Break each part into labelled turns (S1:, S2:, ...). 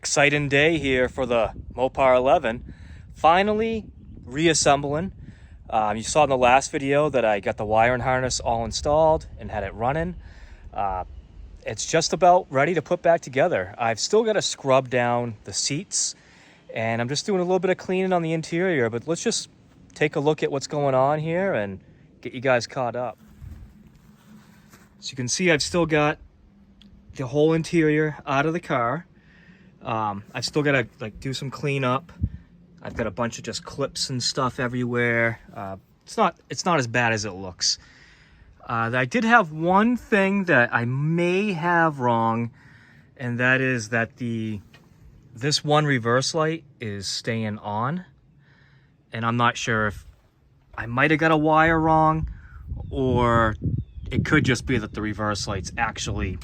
S1: exciting day here for the Mopar 11. Finally reassembling. You saw in the last video that I got the wiring harness all installed and had it running. It's just about ready to put back together. I've still got to scrub down the seats, and I'm just doing a little bit of cleaning on the interior, but let's just take a look at what's going on here and get you guys caught up. So you can see I've still got the whole interior out of the car. I've still got to do some cleanup. I've got a bunch of just clips and stuff everywhere. It's not as bad as it looks. I did have one thing that I may have wrong, and that is that this one reverse light is staying on, and I'm not sure if I might have got a wire wrong, or it could just be that the reverse lights actually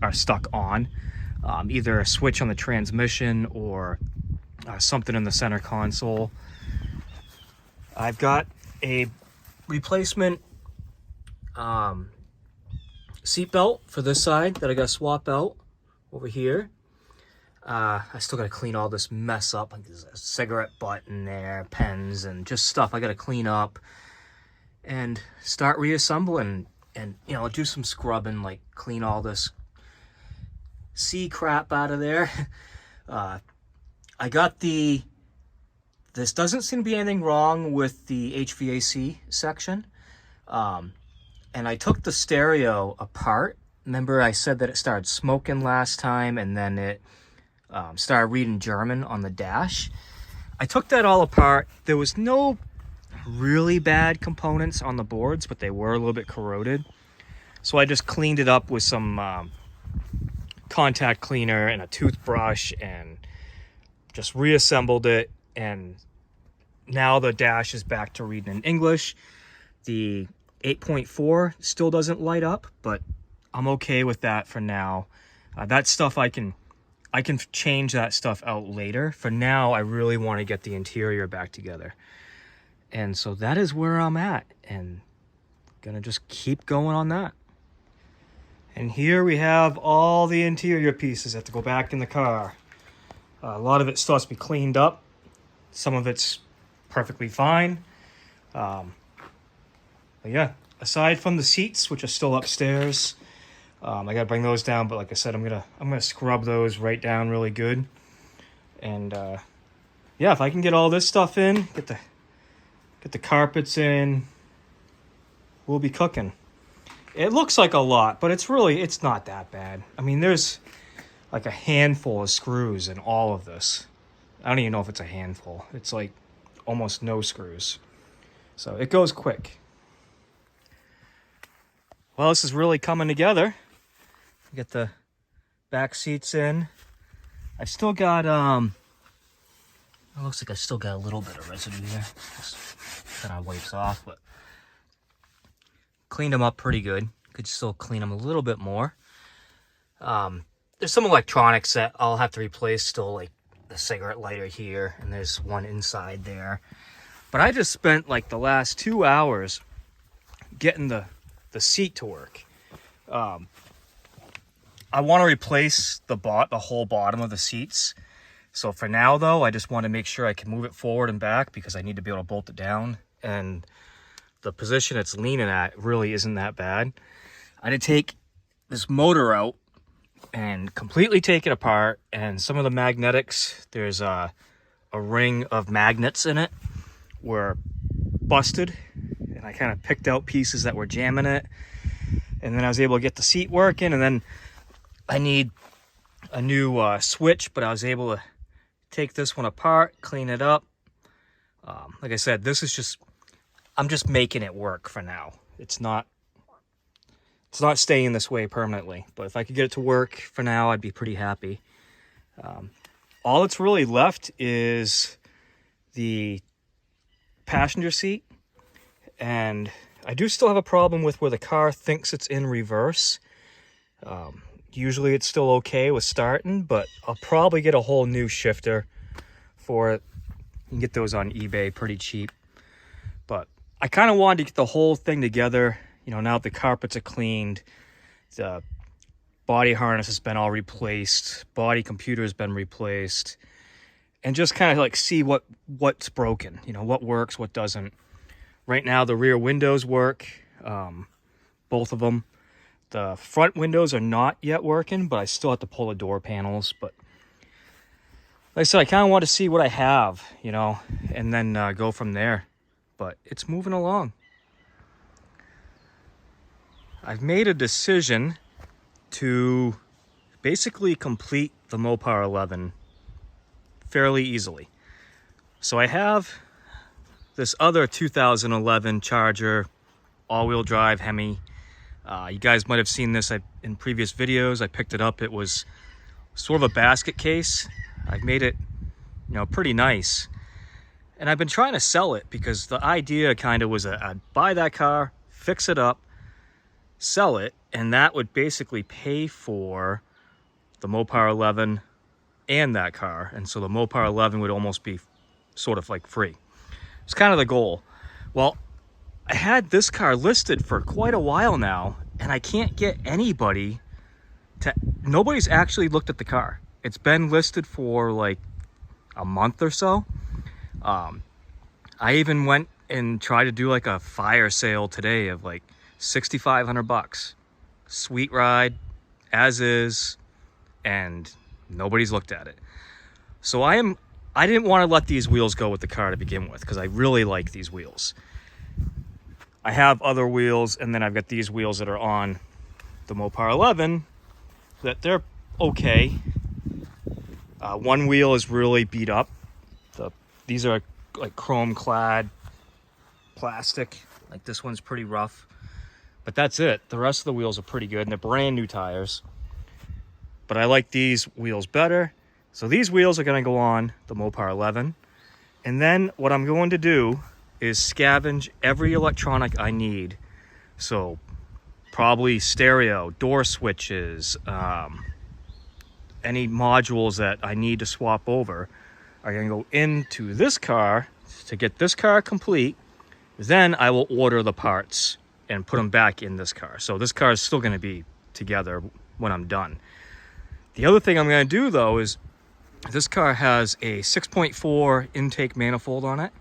S1: are stuck on. Either a switch on the transmission or something in the center console. I've got a replacement seat belt for this side that I got to swap out over here. I still got to clean all this mess up. Like there's a cigarette butt in there, pens, and just stuff I got to clean up and start reassembling, and do some scrubbing, like clean all this sea crap out of there. I got this doesn't seem to be anything wrong with the HVAC section. And I took the stereo apart. Remember I said that it started smoking last time, and then it started reading German on the dash. I took that all apart. There was no really bad components on the boards, but they were a little bit corroded. So I just cleaned it up with some contact cleaner and a toothbrush and just reassembled it, and now the dash is back to reading in English. The 8.4 still doesn't light up, but I'm okay with that for now. That stuff I can change that stuff out later. For now, I really want to get the interior back together. And so that is where I'm at, and gonna just keep going on that. And here we have all the interior pieces that have to go back in the car. A lot of it still has to be cleaned up. Some of it's perfectly fine. But yeah, aside from the seats, which are still upstairs, I gotta bring those down. But like I said, I'm gonna scrub those right down really good. And yeah, if I can get all this stuff in, get the carpets in, we'll be cooking. It looks like a lot, but it's not that bad. I mean, there's like a handful of screws in all of this. I don't even know if it's a handful. It's like almost no screws. So it goes quick. Well, this is really coming together. Get the back seats in. I've still got, it looks like I still got a little bit of residue here. Just kind of wipes off, but cleaned them up pretty good. Could still clean them a little bit more. There's some electronics that I'll have to replace still, like the cigarette lighter here, and there's one inside there. But I just spent like the last 2 hours getting the seat to work. I want to replace the whole bottom of the seats. So for now, though, I just want to make sure I can move it forward and back, because I need to be able to bolt it down. And the position it's leaning at really isn't that bad. I had to take this motor out and completely take it apart, and some of the magnetics, there's a ring of magnets in it, were busted, and I kind of picked out pieces that were jamming it, and then I was able to get the seat working. And then I need a new switch, but I was able to take this one apart, clean it up. Like I said, I'm just making it work for now. It's not staying this way permanently, but if I could get it to work for now, I'd be pretty happy. All that's really left is the passenger seat, and I do still have a problem with where the car thinks it's in reverse. Usually it's still okay with starting, but I'll probably get a whole new shifter for it. You can get those on eBay pretty cheap. But I kind of wanted to get the whole thing together. Now that the carpets are cleaned, the Body harness has been all replaced. Body computer has been replaced. And just kind of like see what's broken. You know, what works, what doesn't. Right now, the rear windows work. Both of them. The front windows are not yet working, but I still have to pull the door panels. But like I said, I kind of want to see what I have, you know, and then go from there. But it's moving along. I've made a decision to basically complete the Mopar 11 fairly easily. So I have this other 2011 Charger all-wheel drive Hemi. You guys might have seen this in previous videos. I picked it up. It was sort of a basket case. I've made it, you know, pretty nice. And I've been trying to sell it because the idea kind of was I'd buy that car, fix it up, sell it, and that would basically pay for the Mopar 11 and that car. And so the Mopar 11 would almost be sort of like free. It's kind of the goal. Well, I had this car listed for quite a while now, and I can't get anybody nobody's actually looked at the car. It's been listed for like a month or so. I even went and tried to do like a fire sale today of like $6,500. Sweet ride, as is, and nobody's looked at it. So I didn't want to let these wheels go with the car to begin with because I really like these wheels. I have other wheels, and then I've got these wheels that are on the Mopar 11 that they're okay. One wheel is really beat up. These are like chrome clad plastic. Like this one's pretty rough. But that's it. The rest of the wheels are pretty good, and they're brand new tires. But I like these wheels better. So these wheels are going to go on the Mopar 11. And then what I'm going to do is scavenge every electronic I need. So probably stereo, door switches, any modules that I need to swap over are going to go into this car to get this car complete. Then I will order the parts and put them back in this car. So this car is still going to be together when I'm done. The other thing I'm going to do though is this car has a 6.4 intake manifold on it.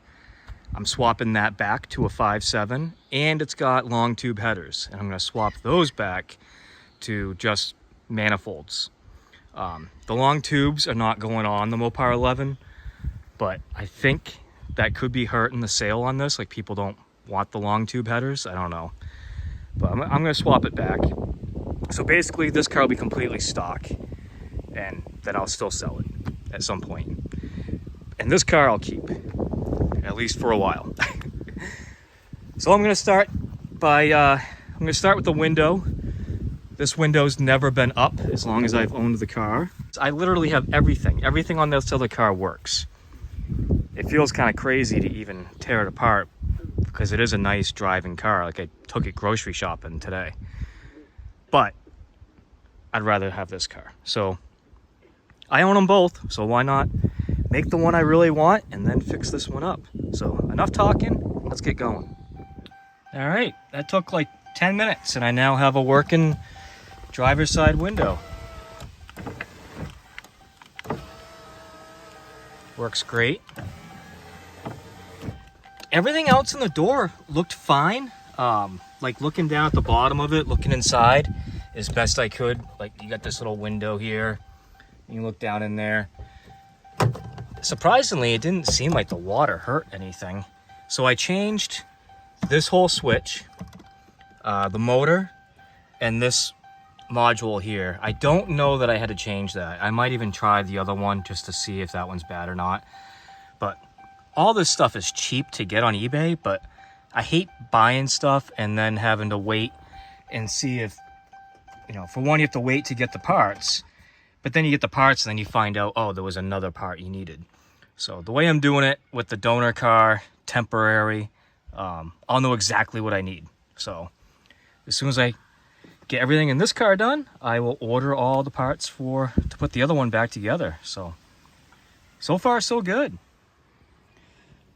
S1: I'm swapping that back to a 5.7, and it's got long tube headers, and I'm going to swap those back to just manifolds. The long tubes are not going on the Mopar 11, but I think that could be hurting the sale on this. Like people don't want the long tube headers. I don't know, but I'm going to swap it back. So basically this car will be completely stock, and then I'll still sell it at some point. And this car I'll keep, at least for a while. So I'm going to start with the window. This window's never been up as long as I've owned the car. I literally have everything. Everything on this other car works. It feels kind of crazy to even tear it apart because it is a nice driving car. Like I took it grocery shopping today. But I'd rather have this car. So I own them both, so why not make the one I really want and then fix this one up? So enough talking, let's get going. All right, that took like 10 minutes and I now have a working driver's side window. Works great. Everything else in the door looked fine. Like looking down at the bottom of it, looking inside as best I could. Like you got this little window here. You look down in there. Surprisingly, it didn't seem like the water hurt anything. So I changed this whole switch, the motor, and this module here. I don't know that I had to change that. I might even try the other one just to see if that one's bad or not. But all this stuff is cheap to get on eBay, but I hate buying stuff and then having to wait and see if, you know, for one, you have to wait to get the parts, but then you get the parts and then you find out, oh, there was another part you needed. So the way I'm doing it with the donor car, temporary, I'll know exactly what I need. So as soon as I get everything in this car done, I will order all the parts to put the other one back together. So far so good.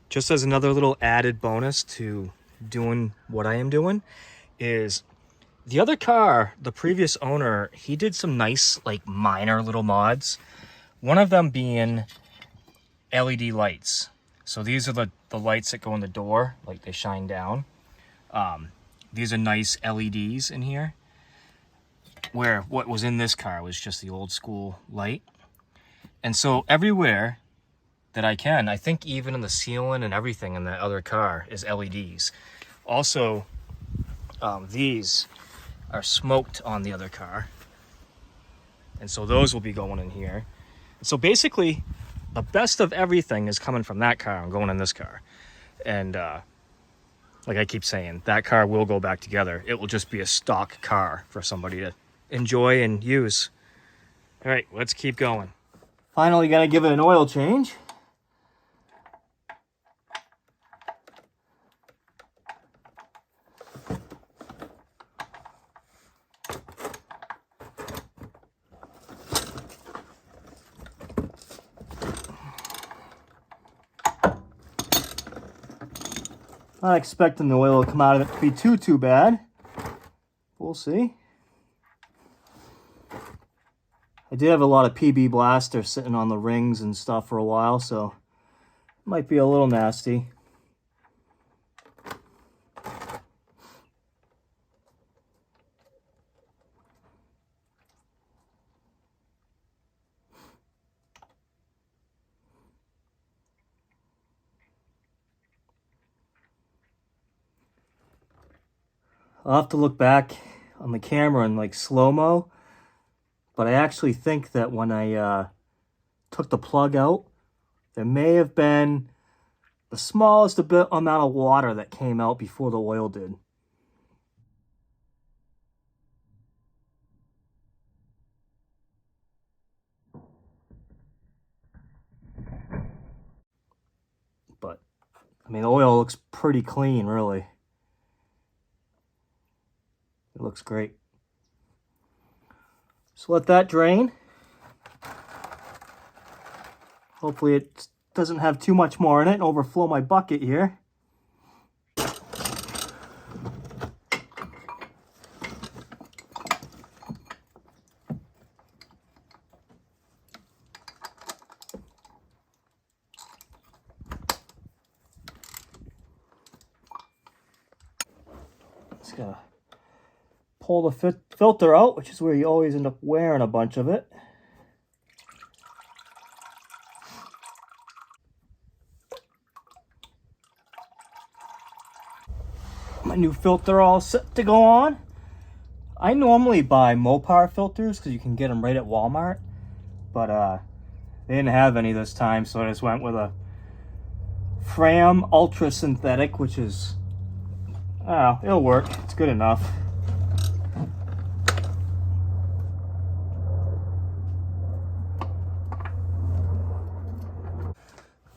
S1: Just as another little added bonus to doing what I am doing is the other car, the previous owner, he did some nice, like, minor little mods. One of them being LED lights. So these are the lights that go in the door, like they shine down. These are nice LEDs in here. Where what was in this car was just the old school light. And so everywhere that I can, I think even in the ceiling and everything in that other car is LEDs. Also, these are smoked on the other car. And so those will be going in here. So basically, the best of everything is coming from that car and going in this car. And like I keep saying, that car will go back together. It will just be a stock car for somebody to enjoy and use. All right, let's keep going. Finally gotta give it an oil change. Not expecting the oil to come out of it to be too bad. We'll see. I did have a lot of PB Blaster sitting on the rings and stuff for a while, so it might be a little nasty. I'll have to look back on the camera in like slow-mo, but I actually think that when I took the plug out, there may have been the smallest amount of water that came out before the oil did. But, I mean, the oil looks pretty clean, really. It looks great. So let that drain. Hopefully it doesn't have too much more in it and overflow my bucket here. Just gotta pull the filter out, which is where you always end up wearing a bunch of it. My new filter all set to go on. I normally buy Mopar filters because you can get them right at Walmart, but they didn't have any this time, so I just went with a Fram Ultra Synthetic, which is, it'll work. It's good enough.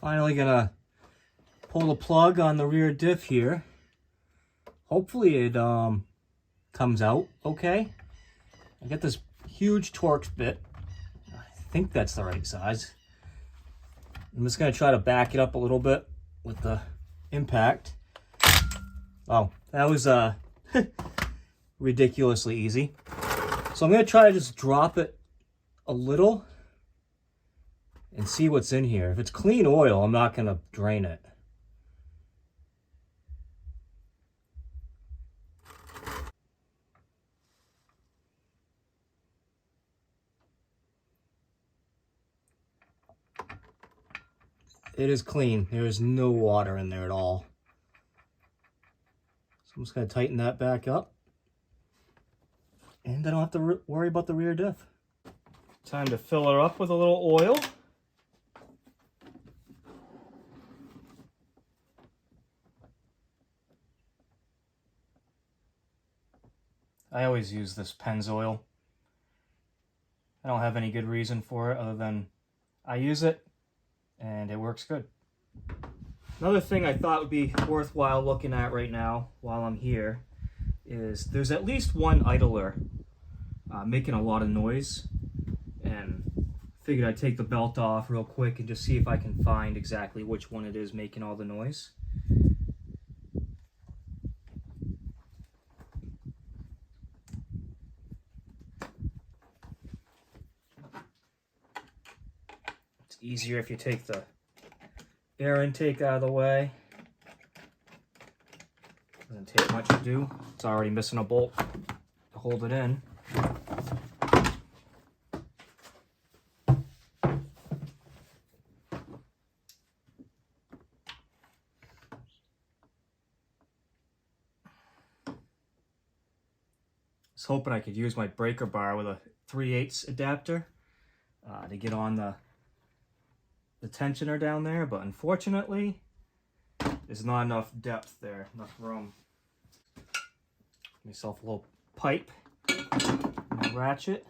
S1: Finally gonna pull the plug on the rear diff here. Hopefully it comes out okay. I got this huge Torx bit. I think that's the right size. I'm just gonna try to back it up a little bit with the impact. Oh, that was ridiculously easy. So I'm gonna try to just drop it a little and see what's in here. If it's clean oil, I'm not gonna drain it. It is clean. There is no water in there at all. So I'm just gonna tighten that back up. And I don't have to worry about the rear diff. Time to fill her up with a little oil. I always use this Pennzoil. I don't have any good reason for it other than I use it and it works good. Another thing I thought would be worthwhile looking at right now while I'm here is there's at least one idler making a lot of noise, and figured I'd take the belt off real quick and just see if I can find exactly which one it is making all the noise. easier if you take the air intake out of the way. Doesn't take much to do. It's already missing a bolt to hold it in. I was hoping I could use my breaker bar with a 3/8 adapter to get on the tensioner down there, but unfortunately there's not enough depth there, enough room. Get myself a little pipe and a ratchet.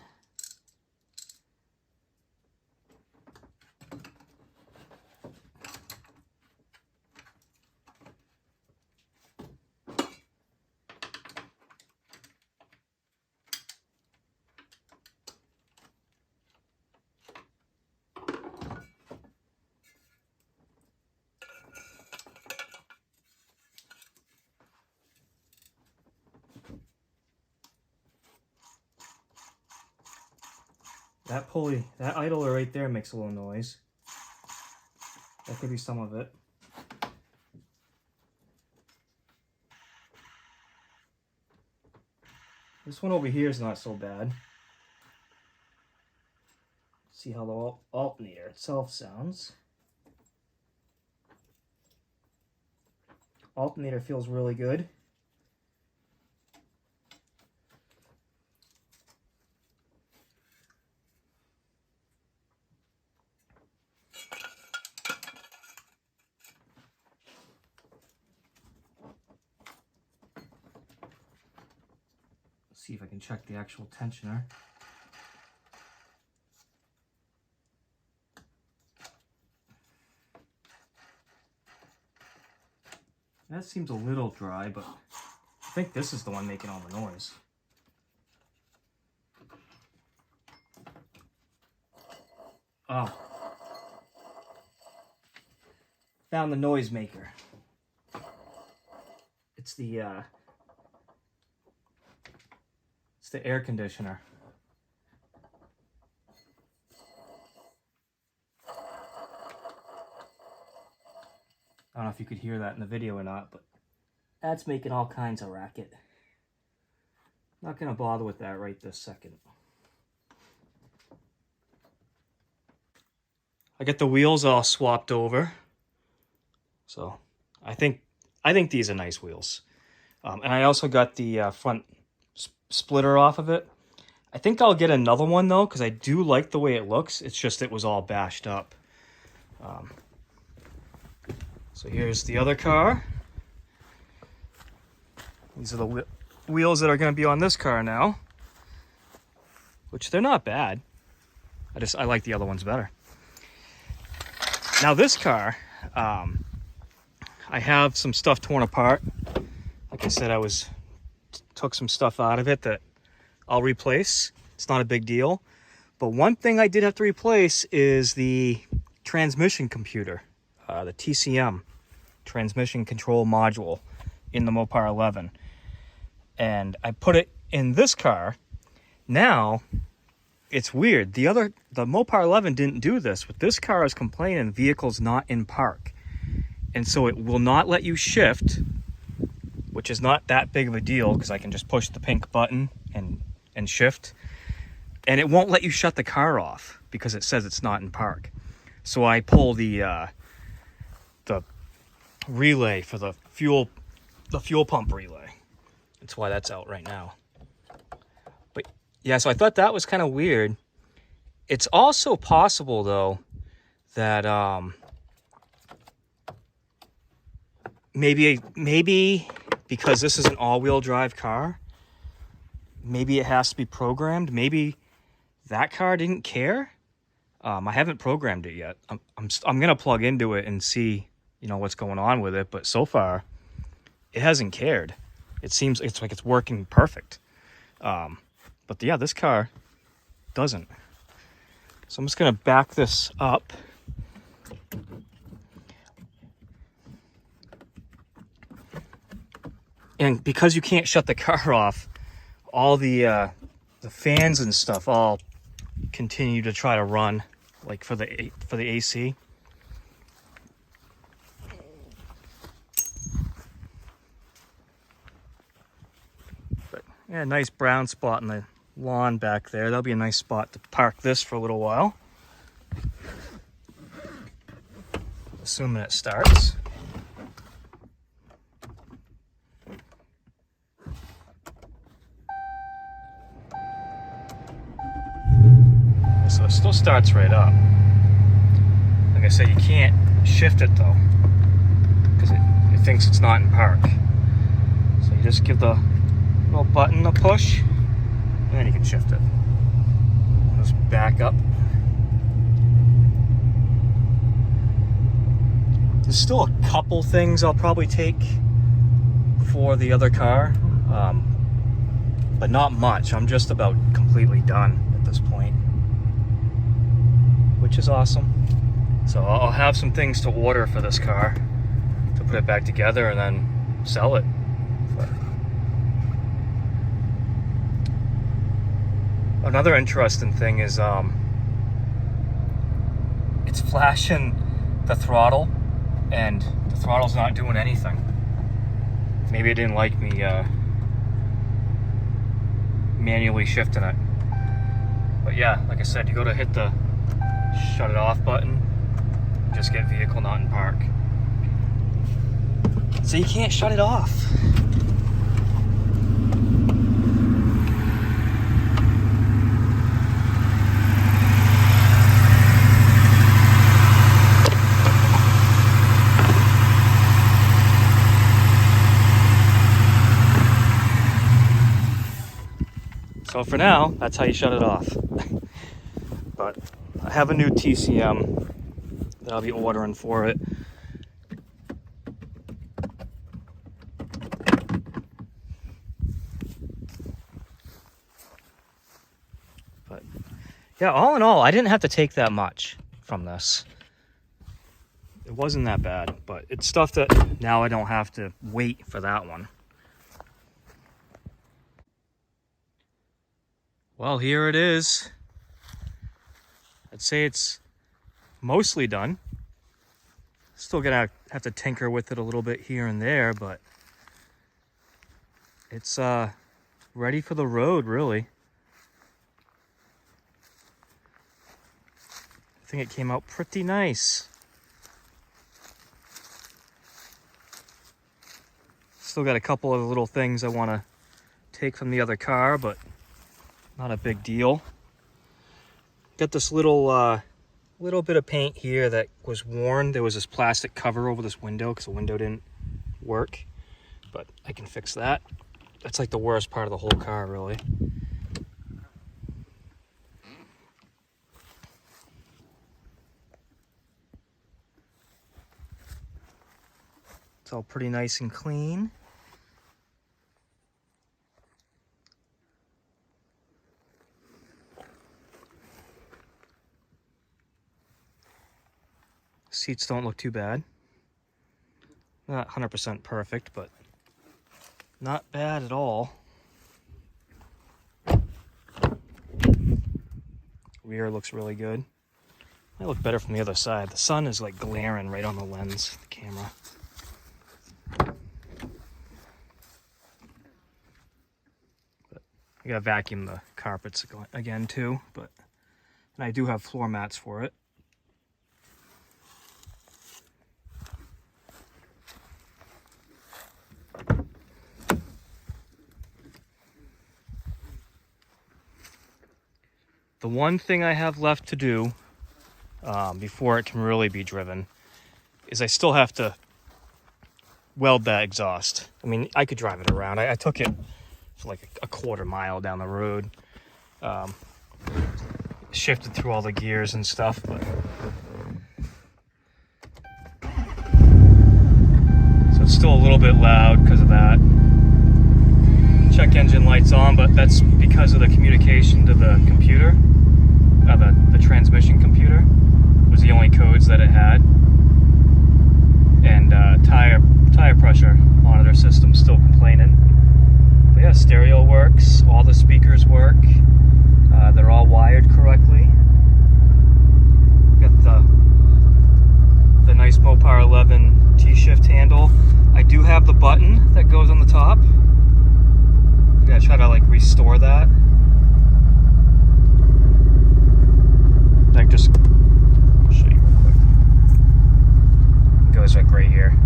S1: That pulley, that idler right there makes a little noise. That could be some of it. This one over here is not so bad. See how the alternator itself sounds. Alternator feels really good. See if I can check the actual tensioner. That seems a little dry, but I think this is the one making all the noise. Oh. Found the noisemaker. It's the air conditioner. I don't know if you could hear that in the video or not, but that's making all kinds of racket. Not gonna bother with that right this second. I got the wheels all swapped over, so I think these are nice wheels. And I also got the front splitter off of it. I think I'll get another one though, because I do like the way it looks. It's just it was all bashed up. So here's the other car. These are the wheels that are going to be on this car now, which they're not bad. I like the other ones better. Now this car, I have some stuff torn apart. Like I said, took some stuff out of it that I'll replace. It's not a big deal. But one thing I did have to replace is the transmission computer, the TCM, transmission control module in the Mopar 11. And I put it in this car. Now, it's weird. The Mopar 11 didn't do this, but this car is complaining the vehicle's not in park. And so it will not let you shift, which is not that big of a deal because I can just push the pink button and shift. And it won't let you shut the car off because it says it's not in park. So I pull the relay for the fuel pump relay. That's why that's out right now. But yeah, so I thought that was kind of weird. It's also possible though that maybe because this is an all-wheel drive car, maybe it has to be programmed. Maybe that car didn't care. I haven't programmed it yet. I'm gonna plug into it and see, what's going on with it. But so far, it hasn't cared. It seems like it's working perfect. But yeah, this car doesn't. So I'm just gonna back this up. And because you can't shut the car off, all the fans and stuff all continue to try to run. like for the AC. But yeah, nice brown spot in the lawn back there. That'll be a nice spot to park this for a little while, assuming it starts. So it still starts right up. Like I said, you can't shift it though, because it thinks it's not in park. So you just give the little button a push, and then you can shift it. Just back up. There's still a couple things I'll probably take for the other car, but not much. I'm just about completely done at this point, which is awesome. So I'll have some things to order for this car to put it back together and then sell it. Another interesting thing is it's flashing the throttle and the throttle's not doing anything. Maybe it didn't like me manually shifting it. But yeah, like I said, you go to hit the shut it off button, just get vehicle not in park. So you can't shut it off. So for now, that's how you shut it off. But I have a new TCM that I'll be ordering for it. But yeah, all in all, I didn't have to take that much from this. It wasn't that bad, but it's stuff that now I don't have to wait for that one. Well, here it is. I'd say it's mostly done. Still gonna have to tinker with it a little bit here and there, but it's ready for the road, really. I think it came out pretty nice. Still got a couple of little things I want to take from the other car, but not a big deal. Got this little bit of paint here that was worn. There was this plastic cover over this window because the window didn't work, but I can fix that. That's like the worst part of the whole car, really. It's all pretty nice and clean. Seats don't look too bad. Not 100% perfect, but not bad at all. Rear looks really good. Might look better from the other side. The sun is like glaring right on the lens, the camera. But I gotta vacuum the carpets again too, and I do have floor mats for it. The one thing I have left to do before it can really be driven is I still have to weld that exhaust. I mean, I could drive it around. I took it for like a quarter mile down the road. Shifted through all the gears and stuff, but so it's still a little bit loud because of that. Check engine light's on, but that's because of the communication to the computer. The transmission computer was the only codes that it had, and tire pressure monitor system still complaining. But yeah, stereo works, all the speakers work, they're all wired correctly. the nice Mopar 11 T-shift handle. I do have the button that goes on the top. I'm gonna try to like restore that. Like just, I'll show you real quick. It goes like right here.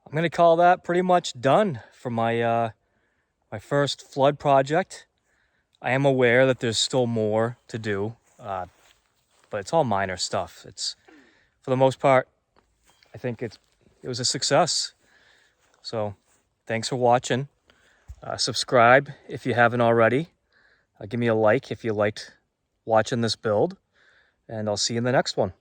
S1: I'm gonna call that pretty much done for my my first flood project. I am aware that there's still more to do, but it's all minor stuff. It's, for the most part, I think it was a success. So thanks for watching. Subscribe if you haven't already. Give me a like if you liked watching this build, and I'll see you in the next one.